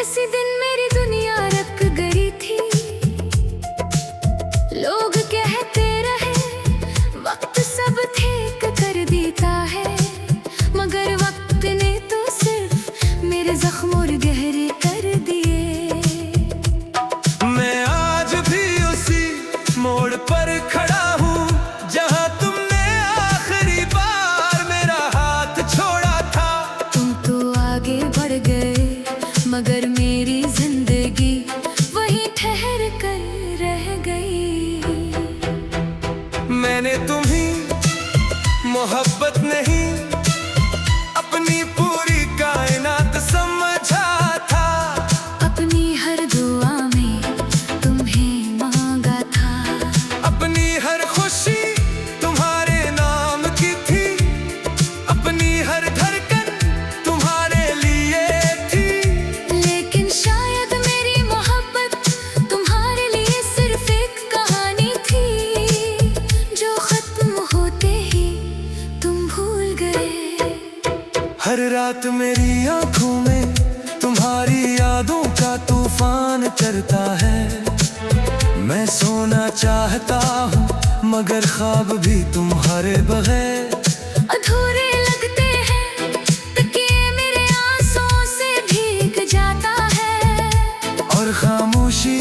किसी दिन मेरी दुनिया रख गई थी। लोग कहते रहे वक्त सब ठीक कर देता है, मगर वक्त ने तो सिर्फ मेरे जख्म और गहरे कर दिए। मैं आज भी उसी मोड़ पर खड़ा हूँ जहाँ तुमने आखिरी बार मेरा हाथ छोड़ा था। तुम तो आगे बढ़ गए मगर मेरी जिंदगी वहीं ठहर कर रह गई। मैंने तुम्हीं मोहब्बत नहीं अपनी पूरी कायनात समझा था। अपनी हर दुआ में तुम्हें मांगा था, अपनी हर खुशी तुम्हारे नाम की थी, अपनी हर धड़कन तुम्हारे लिए थी। लेकिन शायद मेरी मोहब्बत तुम्हारे लिए सिर्फ एक कहानी थी, जो खत्म होते ही तुम भूल गए। हर रात मेरी आंखों में तुम्हारी यादों का तूफान चलता है। मैं सोना चाहता हूँ मगर ख्वाब भी तुम्हारे बगैर अधूरे लगते हैं, तकिए मेरे आंसुओं से भीग जाता है। और खामोशी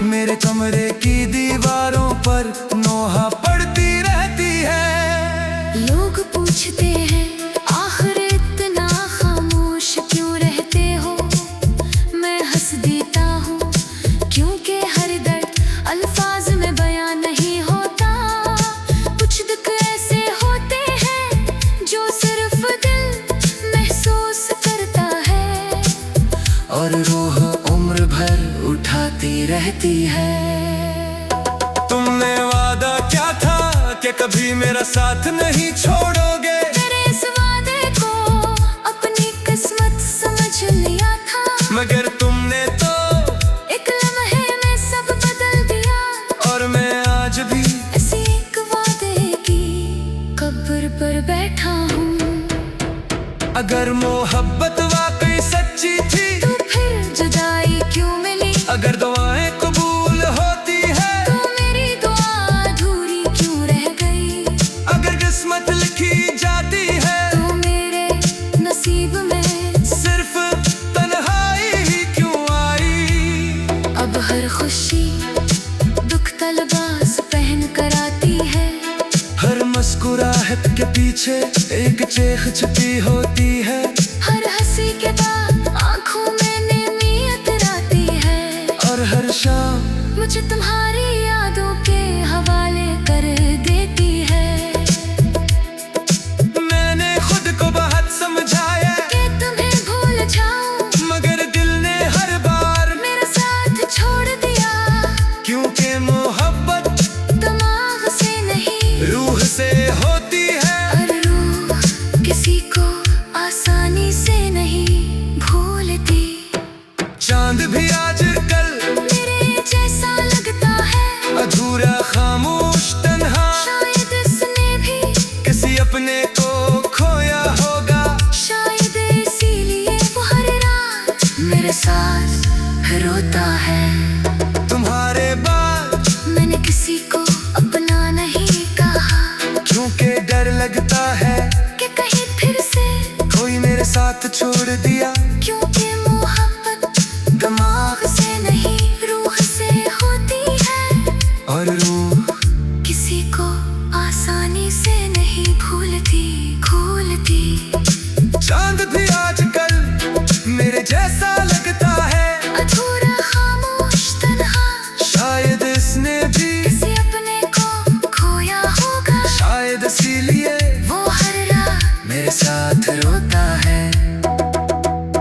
मेरे कमरे की दीवारों पर नोहा पड़ती रहती है। लोग पूछते हैं आखिर इतना खामोश क्यों रहते हो। मैं हंस देता हूँ क्योंकि हर दर्द अल्फाज में बयां नहीं होता। कुछ दुख ऐसे होते हैं जो सिर्फ दिल महसूस करता है, और रूह उम्र भर उठाती रहती है। तुमने वादा क्या था कि कभी मेरा साथ नहीं छोड़ोगे। मेरे इस वादे को अपनी किस्मत समझ लिया था, मगर तुमने तो एक लम्हे में सब बदल दिया। और मैं आज भी ऐसी एक वादे की कब्र पर बैठा हूँ। अगर मोहब्बत वाकई सच्ची थी तो फिर जुदाई क्यों मिली। अगर दुआएं कबूल होती है तो मेरी दुआ अधूरी क्यों रह गई। अगर किस्मत लिखी जाती है तो मेरे नसीब में सिर्फ तन्हाई ही क्यों आई। अब हर खुशी दुख तलबास पहन कर आती है। हर मुस्कुराहट के पीछे एक चेख छुपी होती है। हर हंसी के बाद आंखों में नेमियत आती है। और हर शाम मुझे तुम्हारी यादों के हवाले कर देती है। मैंने खुद को बहुत समझाया कि तुम्हें भूल जाऊं, मगर दिल ने हर बार मेरा साथ छोड़ दिया। क्योंकि मोहब्बत दिमाग से नहीं रूह से होती है। और रूह किसी को आसानी से नहीं भूलती। चांद भी आजकल मेरे जैसा लगता है, अधूरा खामोश तन्हा, शायद इसने भी किसी अपने को खोया होगा। शायद इसीलिए वो हर रात मेरे साथ रोता है। तुम्हारे बाद मैंने किसी को अपना नहीं कहा, क्योंकि डर लगता है कि कहीं फिर से कोई मेरे साथ छोड़ दिया। क्योंकि मोहब्बत दिमाग से नहीं रूह से होती है। और रूह किसी को आसानी से नहीं भूलती। चांद भी आजकल मेरे जैसा लगता है, अधूरा खामोश तन्हा, शायद इसने भी किसी अपने को खोया होगा। शायद इसीलिए वो हर रात मेरे साथ रोता है।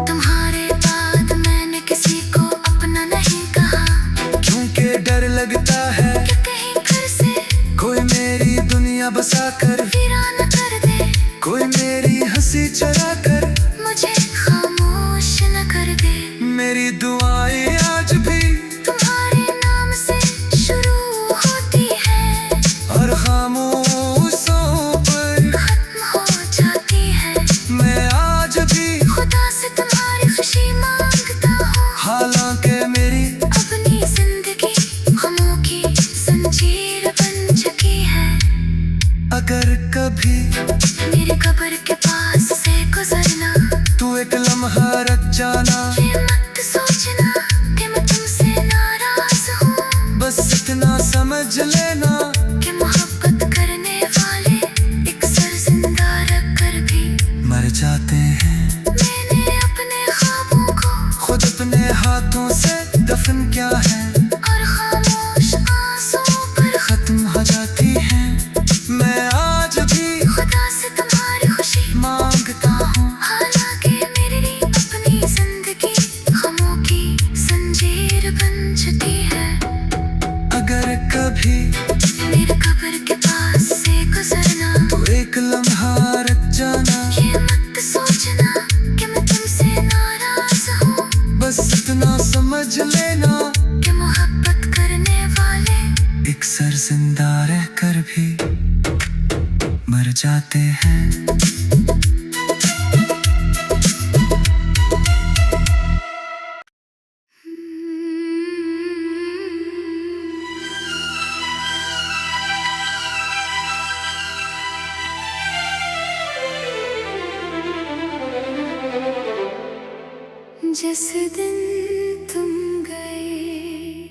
तुम्हारे बाद मैंने किसी को अपना नहीं कहा, क्योंकि डर लगता है कि कहीं फिर से कोई मेरी दुनिया बसा कर वीरान कर दे। कोई मेरी हंसी चरा कर मुझे खामोश न कर दे। मेरी दुआएं आज भी तुम्हारे नाम से शुरू होती है और खामोशों पर खत्म हो जाती है। मैं आज भी खुदा से तुम्हारी खुशी मांगता वहाँ रख जाना। ये मत सोचना कि मैं तुमसे नाराज हूँ, बस इतना समझ लेना कि मोहब्बत करने वाले एक सर जिंदा रख कर भी मर जाते हैं। मैंने अपने ख्वाबों को खुद अपने हाथों से दफन किया है, और खामोश आंसुओं पर खत्म हो जाती है। मैं आज भी खुदा से तुम्हारी खुशी मांगता हूँ, हालांकि मेरी अपनी जिंदगी गमों की जंजीर बन चुकी है। अगर कभी मेरे कब्र के पास से गुजरना तो एक लम्हा रख जाना। ये मत सोचना कि मैं तुमसे नाराज हूँ, बस इतना समझ लेना कि मोहब्बत करने वाले एक सर जिंदा रह कर भी मर जाते हैं। जिस दिन तुम गए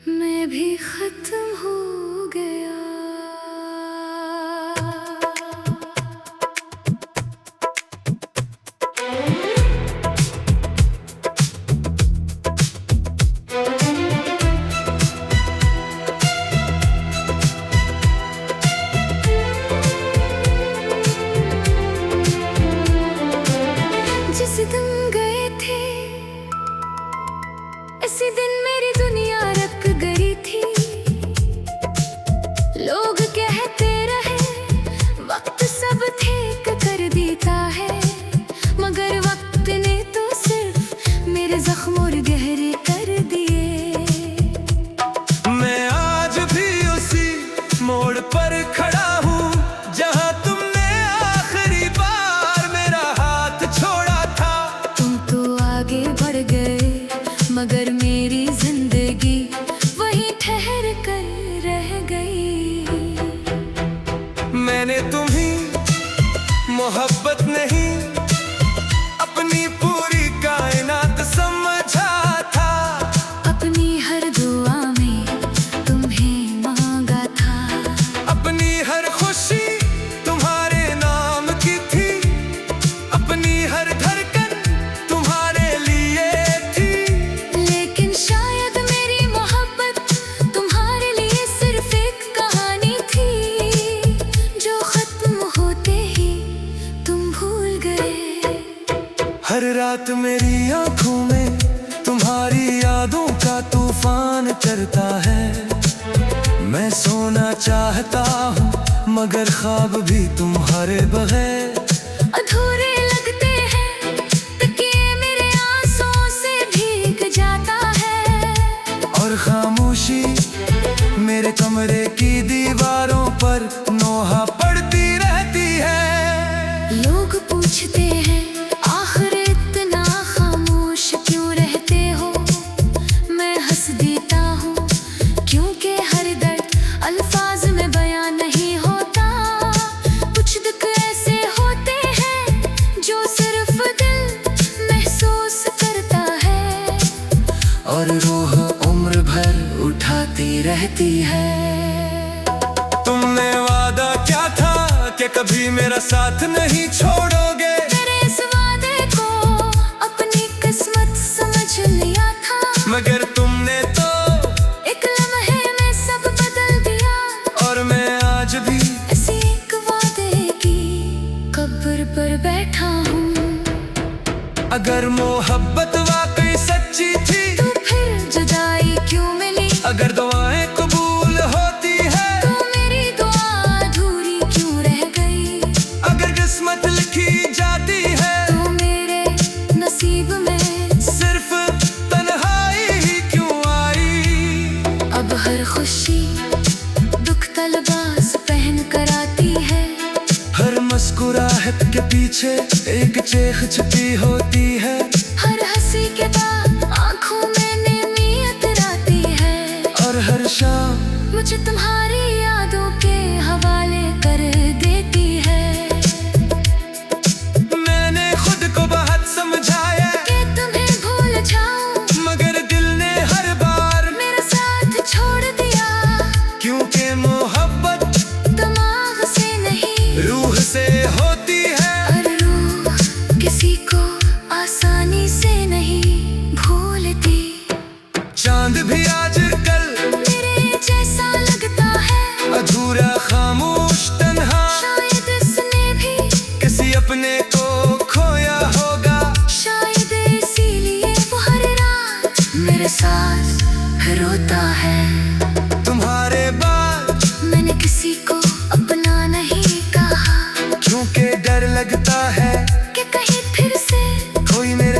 मैं भी खत्म हो गया। जिस दिन गए थे इसी दिन मेरी दुनिया रख गई थी। लोग कहते रहे वक्त सब ठीक कर देता है, मगर वक्त ने तो सिर्फ मेरे जख्म और गहरे कर दिए। मैं आज भी उसी मोड़ पर खड़ा हूँ जहाँ तुमने आखिरी बार मेरा हाथ छोड़ा था। तुम तो आगे बढ़ गए मगर मेरी जिंदगी वहीं ठहर कर रह गई। मैंने तुम्हीं मोहब्बत नहीं अपनी पूरी कायनात समझा था। अपनी हर दुआ में तुम्हें मांगा था, अपनी हर खुशी तुम्हारे नाम की थी, अपनी हर धड़कन तुम्हारे लिए थी। लेकिन शायद मेरी मोहब्बत तुम्हारे लिए सिर्फ एक कहानी थी, जो खत्म होते ही तुम भूल गए। हर रात मेरी आंखों में तुम्हारी यादों का तूफान चलता है। मैं सोना चाहता हूँ मगर ख्वाब भी तुम्हारे बगैर अधूरे लगते हैं, तकिए मेरे आंसुओं से भीग जाता है, और खामोशी मेरे कमरे की दीवारों पर नोहा पड़ती रहती है। लोग पूछते हैं आखिर इतना खामोश क्यों रहते हो। मैं हंस देता हूँ क्योंकि हर दर्द अल्फाज में बयां नहीं होता। कुछ दुख ऐसे होते हैं जो सिर्फ दिल महसूस करता है, और रूह उम्र भर उठाती रहती है। तुमने वादा क्या था कि कभी मेरा साथ नहीं छोड़ोगे। मेरे इस वादे को अपनी किस्मत समझ लिया था, मगर तुमने तो एक लम्हे में सब बदल दिया। और मैं आज भी ऐसी एक वादे की कब्र पर बैठा हूँ। अगर मोहब्बत वाकई सच्ची थी तो फिर जुदाई क्यों मिली। अगर दुआएं कबूल होती है तो मेरी दुआ अधूरी क्यों रह गई। अगर किस्मत लिखी जाती है तो मेरे नसीब में सिर्फ तन्हाई ही क्यों आई। अब हर खुशी दुख तलबास पहन कर आती है। हर मुस्कुराहट के पीछे एक चेख छुपी होती है। हर हंसी के बाद आंखों में नेमियत आती है, और हर शाम मुझे तुम्हारी यादों के हवाले कर देती है। मैंने खुद को बाहर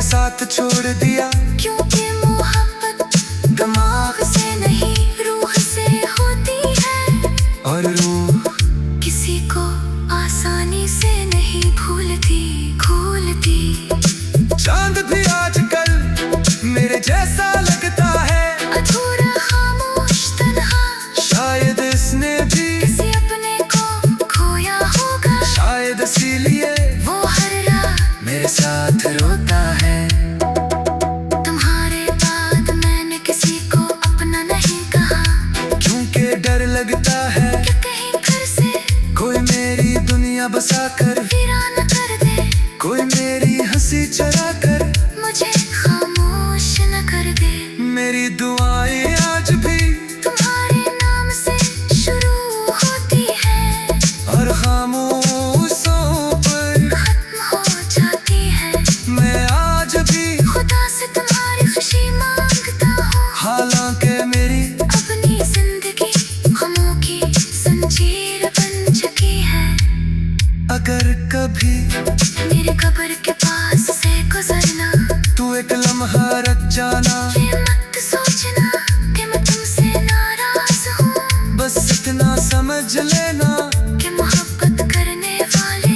साथ छोड़ दिया, क्योंकि मोहब्बत दिमाग से नहीं रूह से होती है, और रूह किसी को आसानी से नहीं भूलती खोलती। चांद भी आजकल मेरे जैसा लगता है, अधूरा खामोश तन्हा, शायद इसने भी किसी अपने को खोया होगा, शायद इसीलिए वो हर रात मेरे साथ रोता है। तुम्हारे बाद मैंने किसी को अपना नहीं कहा, क्योंकि डर लगता है कि कहीं फिर से कोई मेरी दुनिया बसा कर वीरान कर दे, कोई मेरी हंसी चरा कर मुझे खामोश न कर दे। मेरी दुआएं आज भी तुम्हारे नाम से शुरू होती है और खामोशों पर खत्म हो जाती है। मैं आज भी खुदा से तुम्हारी खुशी मांगता हूँ, हालांकि मेरी अपनी जिंदगी गमों की जंजीर बन चुकी है। अगर कभी मेरे कब्र के पास से गुजरना, तू एक लम्हा रख जाना, ये मत सोचना कि मैं तुमसे नाराज हूँ, बस इतना समझ लेना कि मोहब्बत करने वाले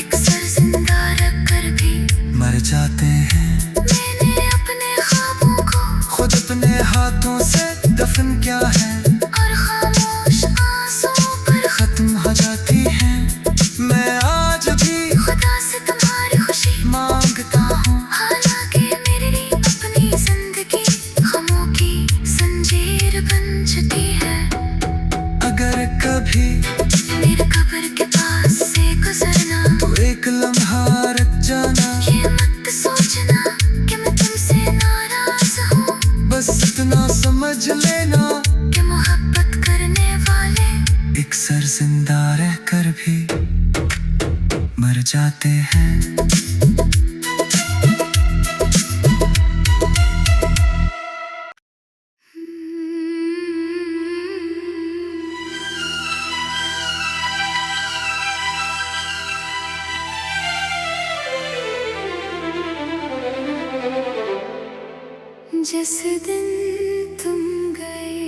एक सर जिंदा रख कर भी मर जाते हैं। मैंने अपने ख्वाबों को खुद अपने हाथों से दफन क्या है, और खामोश आंसुओं पर खत्म हो जाती है। मैं आज भी खुदा से तुम्हारी खुशी मांगता हूँ, हालांकि मेरी अपनी जिंदगी गमों की जंजीर बन चुकी है। अगर कभी मेरे कब्र के पास से गुजरना, तो एक लम्हा रख जाना, ये मत सोचना कि मैं तुमसे नाराज हूँ, बस इतना समझ लेना कि मोहब्बत करने वाले एक सर जिंदा रह कर भी मर जाते हैं। जिस दिन तुम गए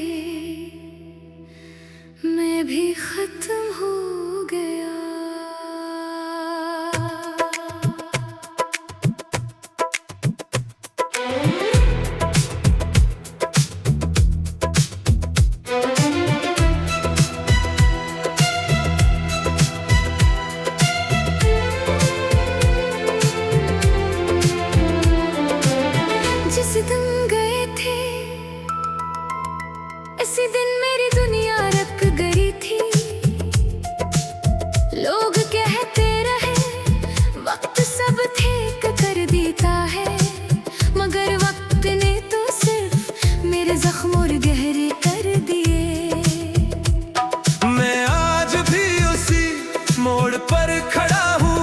मैं भी खत्म हो गया, जिस दिन गए थे इसी दिन मेरी दुनिया रख गई थी। लोग कहते रहे वक्त सब ठीक कर देता है, मगर वक्त ने तो सिर्फ मेरे जख्म और गहरे कर दिए। मैं आज भी उसी मोड़ पर खड़ा हूँ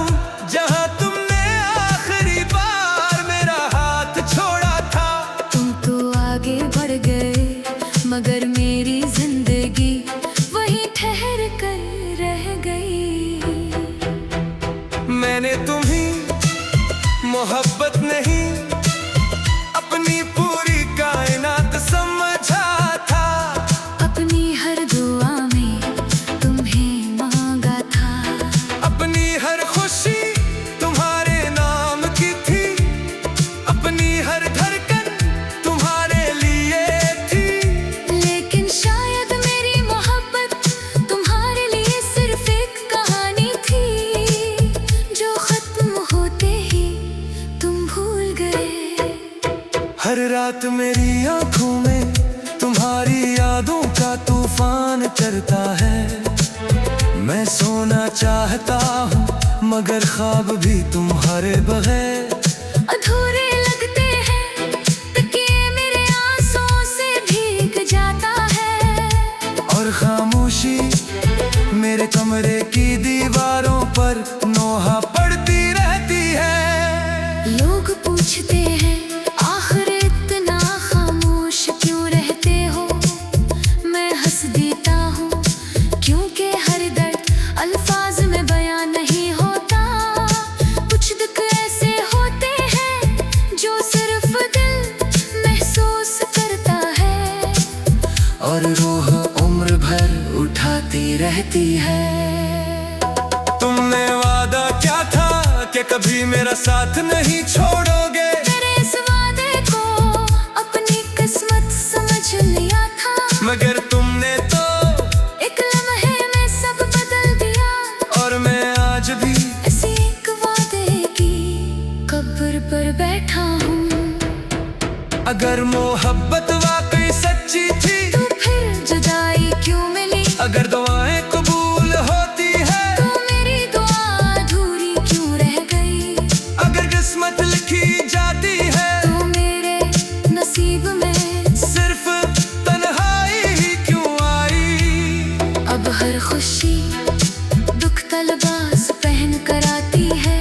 जहाँ तुमने आखिरी बार मेरा हाथ छोड़ा था। तुम तो आगे बढ़ गए मगर मेरी जिंदगी वहीं ठहर कर रह गई। मैंने तुम्हें मोहब्बत नहीं अपनी पूरी कायनात समझा था, अपनी हर दुआ में तुम्हें मांगा था, अपनी हर खुशी तुम्हारे नाम की थी, अपनी हर धड़कन तुम्हारे लिए थी। लेकिन शायद मेरी मोहब्बत तुम्हारे लिए सिर्फ एक कहानी थी, जो खत्म होते ही तुम भूल गए। हर रात मेरी आंखों में तुम्हारी यादों का तूफान चलता है। मैं सोना चाहता हूँ मगर ख्वाब भी तुम्हारे बगैर अधूरे लगते हैं, तकिए मेरे आंसुओं से भीग जाता है, और खामोशी मेरे कमरे की दीवारों पर नोहा पड़ती रहती है। लोग पूछते हैं आखिर इतना खामोश क्यों रहते हो, मैं हंस देता हूँ क्योंकि हर दर्द अल्फाज में बयां नहीं होता। कुछ दुख ऐसे होते हैं जो रहती है। तुमने वादा क्या था कि कभी मेरा साथ नहीं छोड़ोगे। तेरे इस वादे को अपनी किस्मत समझ लिया था, मगर तुमने तो एक लम्हे में सब बदल दिया। और मैं आज भी ऐसी एक वादे की कब्र पर बैठा हूँ। अगर मोहब्बत वाकई सच्ची थी तो फिर जुदाई क्यों मिली। अगर दुआएं कबूल होती है तो मेरी दुआ अधूरी क्यों रह गई। अगर किस्मत लिखी जाती है तो मेरे नसीब में सिर्फ तन्हाई ही क्यों आई। अब हर खुशी दुख तलबास पहन कर आती है।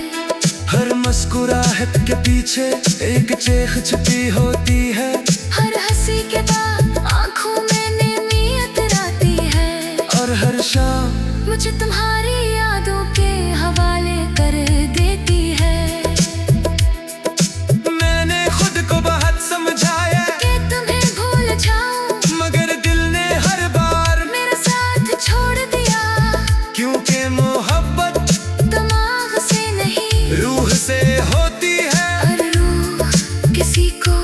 हर मुस्कुराहट के पीछे एक चेख छिपी होती है। हर हंसी के बाद आंखों में नेमियत आती है। और हर शाम मुझे तुम्हारी यादों के हवाले कर देती है। मैंने खुद को बहुत समझाया कि तुम्हें भूल जाऊं, मगर दिल ने हर बार मेरा साथ छोड़ दिया। क्योंकि मोहब्बत दिमाग से नहीं रूह से होती है। और रूह किसी को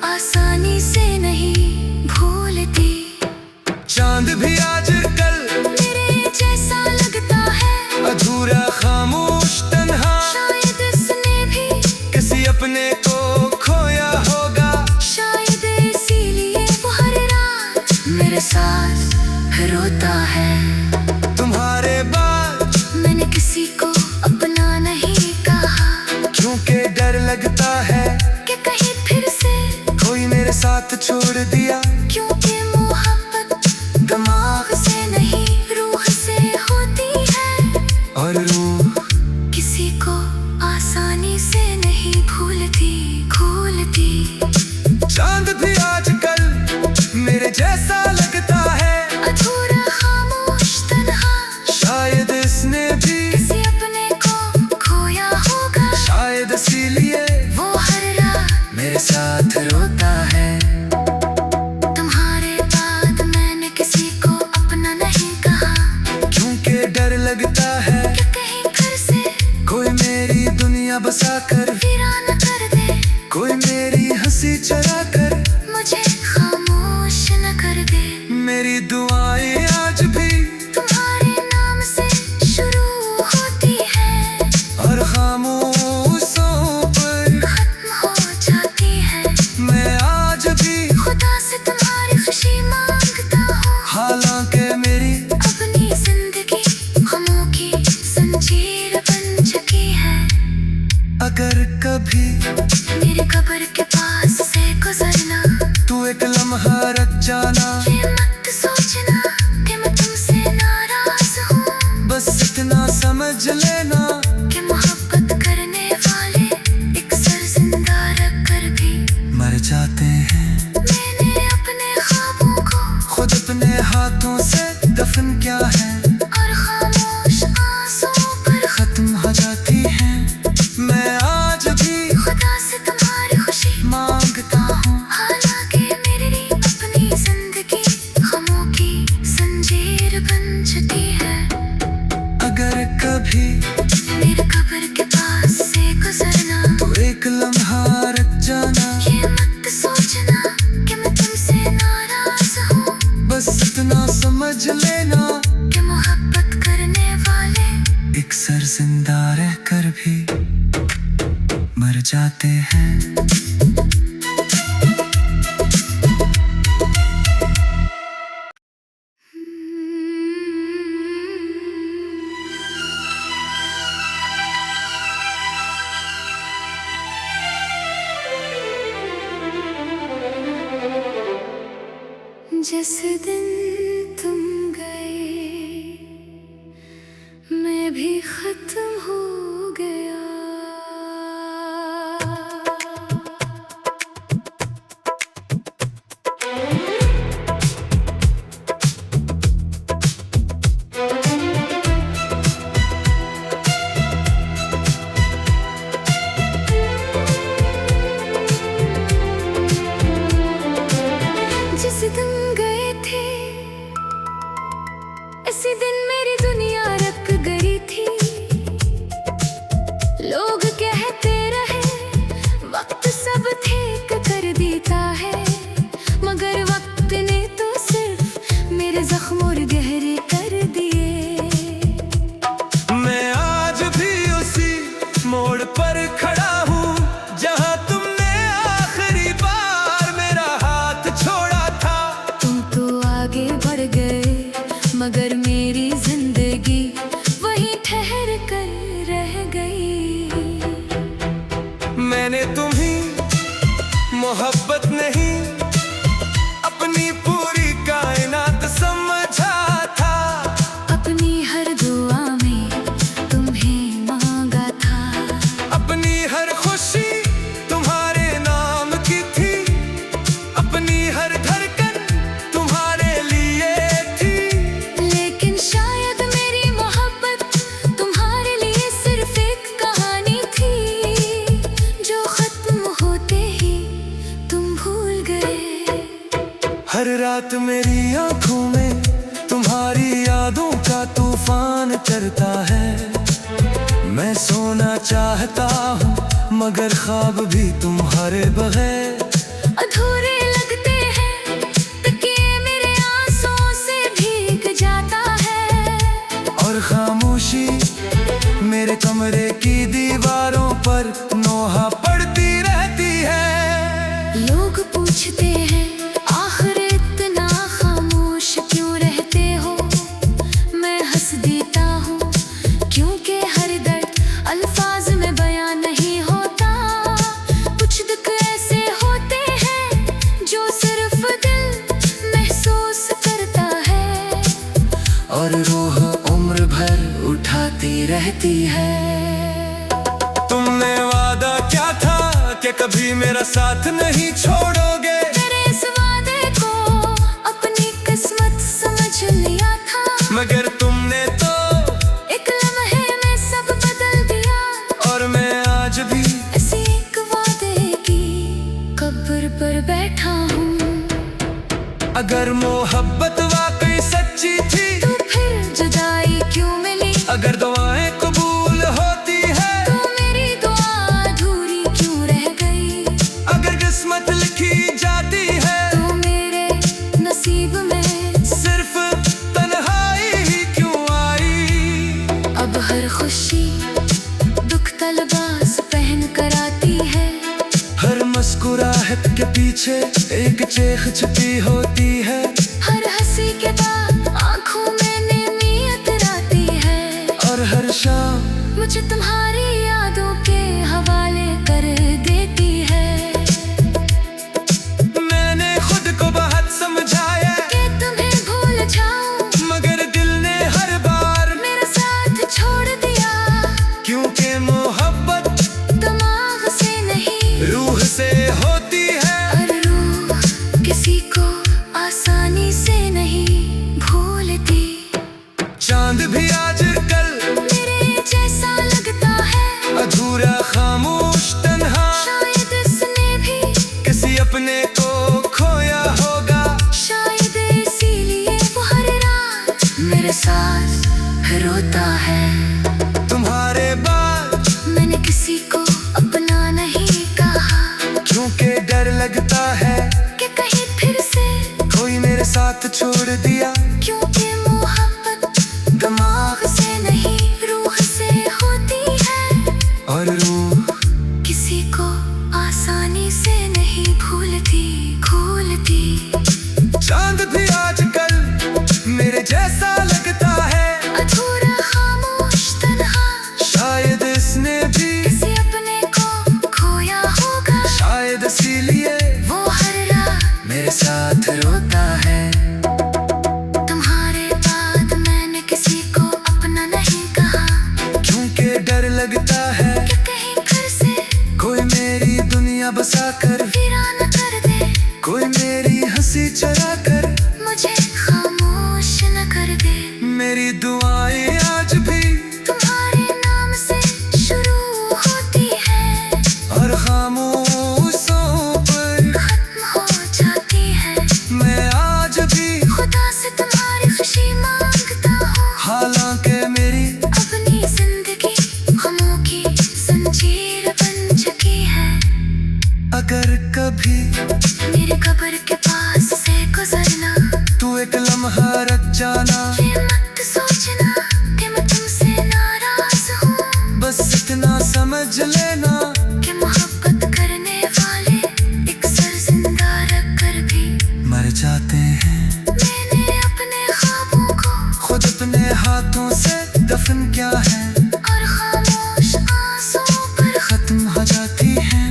आसानी से नहीं भूलती। चांद भी आज कल मेरे जैसा लगता है, अधूरा खामोश तन्हा। शायद इसने भी किसी अपने को खोया होगा। शायद इसीलिए वो हर रात मेरे साथ रोता है। तुम्हारे बाद मैंने किसी को अपना नहीं कहा, क्योंकि डर लगता है कि कहीं फिर से कोई मेरे साथ छोड़ दिया। क्योंकि मोहब्बत दिमाग से नहीं रूह से होती है। और रूह किसी को आसानी से नहीं भूलती। चांद भी आजकल मेरे जैसा लगता है, अधूरा खामोश तन्हा। शायद इसने भी किसी अपने को खोया होगा। शायद इसीलिए वो हर रात मेरे साथ रोता है। तुम्हारे बाद मैंने किसी को अपना नहीं कहा, क्योंकि डर लगता है कि कहीं घर से कोई मेरी दुनिया बसा कर, वीरान कर दे। कोई मेरी हंसी चरा कर, मुझे खामोश न कर दे। मेरी दुआएं आज भी तुम्हारे नाम से शुरू होती है और खामोशों पर खत्म हो जाती है। मैं आज भी खुदा से तुम्हारी खुशी मांगता हूँ। हालांकि मेरी अपनी जिंदगी गमों की जंजीर बन चुकी है। अगर कभी मेरे कब्र के पास से गुजरना, तू एक लम्हा रख जाना। ये मत सोचना कि मैं तुमसे नाराज हूँ। बस इतना समझ लेना कि मोहब्बत करने वाले एक सर जिंदा रख कर भी मर जाते हैं। मैंने अपने ख्वाबों को खुद अपने हाथों से दफन किया है और खामोश आंसुओं पर खत्म हो जाती है। मैं आज भी खुदा से तुम्हारी खुशी मांगता हूँ। हालांकि मेरी अपनी जिंदगी गमों की जंजीर बन चुकी है। अगर कभी मेरे कब्र के पास से गुजरना, तो एक लम्हा रख जाना। ये मत सोचना कि मैं तुमसे नाराज हूँ। बस इतना समझ लेना कि मोहब्बत करने वाले एक सर जिंदा रह कर भी मर जाते हैं। जिस दिन तुम गए मैं भी खत्म हो गया। जिस दिन गए थे मैंने तुम्हीं मोहब्बत नहीं अपनी पूरी कायनात समझा था। अपनी हर दुआ में तुम्हें मांगा था। अपनी हर खुशी तुम्हारे नाम की थी। अपनी हर धड़कन तुम्हारे लिए थी। लेकिन शायद मेरी मोहब्बत तुम्हारे लिए सिर्फ एक कहानी थी, जो खत्म होते ही तुम भूल गए। हर रात मेरी आंखों में तुम्हारी यादों का तूफान चलता है। मैं सोना चाहता हूँ मगर ख्वाब भी तुम्हारे बगैर अधूरे लगते हैं। तकिए मेरे आंसुओं से भीग जाता है। और खामोशी मेरे कमरे की दीवारों पर नोहा पड़ती रहती है। लोग पूछते हैं आखिर इतना खामोश क्यों रहते हो। मैं हंस देता हूँ क्योंकि हर दर्द अल्फाज में बयां नहीं होता। कुछ दुख ऐसे होते हैं जो सिर्फ दिल महसूस करता है। और रूह उम्र भर उठाती रहती है। तुमने वादा क्या था कि कभी मेरा साथ नहीं छोड़ोगे। मेरे इस वादे को अपनी किस्मत समझ लिया था। मगर तुमने तो एक लम्हे में सब बदल दिया। और मैं आज भी ऐसे एक वादे की कब्र पर बैठा हूँ। अगर मोहब्बत वाकई सच्ची थी तो फिर जुदाई क्यों मिली। अगर दुआएं कबूल होती है तो मेरी दुआ अधूरी क्यों रह गई। अगर किस्मत लिखी जाती है तो मेरे नसीब में सिर्फ तन्हाई ही क्यों आई। अब हर खुशी दुख तलबास पहन कर आती है। हर मुस्कुराहट के पीछे एक चेख छिपी होती है। हर हंसी के बाद आंखों में नेमियत आती है। और हर शाम मुझे तुम्हारी यादों के हवाले कर देती है। मैंने खुद को बहुत समझाया कि तुम्हें भूल जाऊं, मगर दिल ने हर बार मेरा साथ छोड़ दिया। क्योंकि मोहब्बत दिमाग से नहीं रूह से होती है। और रूह किसी को आसानी से नहीं भूलती। चांद भी आजकल मेरे जैसा लगता है अधूरा खामोश तन्हा। शायद इसने भी किसी अपने को खोया होगा। शायद इसीलिए वो हर रात मेरे साथ रोता है। तुम्हारे बाद मैंने किसी को अपना नहीं कहा क्योंकि डर लगता है कि कहीं फिर से कोई मेरे साथ छोड़ दिया। क्योंकि मोहब्बत दिमाग से नहीं रूह से होती है। और रूह किसी को आसानी से नहीं भूलती भूलती। चांद भी आजकल मेरे जैसा लगता है अधूरा खामोश तन्हा। शायद इसने भी किसी अपने को खोया होगा। शायद इसीलिए वो हर रात मेरे साथ रोता है। तुम्हारे बाद मैंने किसी को अपना नहीं कहा क्योंकि डर लगता है कि कहीं फिर से कोई मेरी दुनिया बसा कर वीरान कर दे। कोई मेरी हंसी चरा कर मुझे खामोश न कर दे। मेरी दुआएं आज भी तुम्हारे नाम से शुरू होती है और खामोशों पर खत्म हो जाती है। मैं आज भी खुदा से तुम्हारी खुशी मांगता हूँ। हालांकि मेरी अपनी जिंदगी गमों की जंजीर बन चुकी है। अगर कभी मेरे कब्र के पास से गुजरना तू एक लम्हा रख जाना। ये मत सोचना कि मैं तुमसे नाराज हूँ। बस इतना समझ लेना कि मोहब्बत करने वाले एक सर जिंदा रख कर भी मर जाते हैं। मैंने अपने ख्वाबों को खुद अपने हाथों से दफन किया है। और खामोश आंसुओं पर खत्म हो जाती है।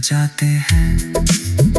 जाते हैं।